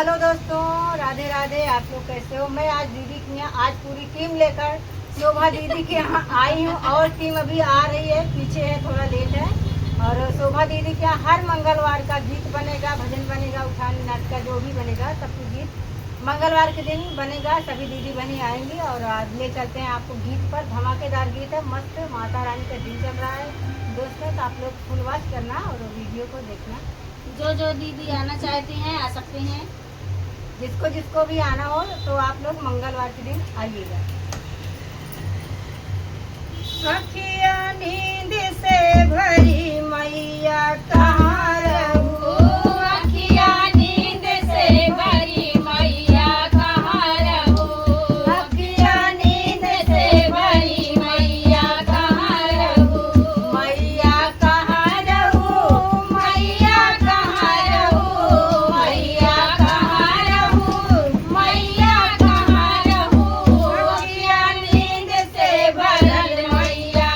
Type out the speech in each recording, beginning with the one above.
Hello दोस्तों, राधे राधे। आप लोग कैसे हो? मैं आज दीदी के यहाँ आज पूरी टीम लेकर शोभा दीदी के यहाँ आई हूँ और टीम अभी आ रही है, पीछे है, थोड़ा लेट है। और शोभा दीदी के यहाँ हर मंगलवार का गीत बनेगा, भजन बनेगा, उठान नाच का जो भी बनेगा सब कुछ गीत मंगलवार के दिन बनेगा। सभी दीदी बनी आएंगी और आज ले चलते हैं आपको गीत पर। धमाकेदार गीत है, मस्त माता रानी का दिन चल रहा है दोस्तों। तो आप लोग फुल वॉच करना और वीडियो को देखना। जो दीदी आना चाहती हैं आ सकती हैं। जिसको जिसको भी आना हो तो आप लोग मंगलवार के दिन आइएगा। अखिया नींद से भरी मैया कहाँ रहू, अखिया नींद से भरी मैया कहाँ रहू, अखिया नींद से भरी मैया कहाँ रहू, मैया कहाँ रहू, मैया कहाँ रहू, मैया कहाँ रहू, मैया कहाँ रहू, अखिया नींद से भरल मैया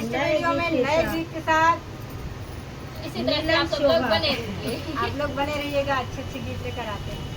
नेक्स्ट नए वीडियो में गीत के नए साथ। गीत के साथ इसी तरह से नीलम आप सब लोग शोभा। बने रहिए। आप लोग बने रहिएगा, अच्छे अच्छे गीत लेकर आते हैं।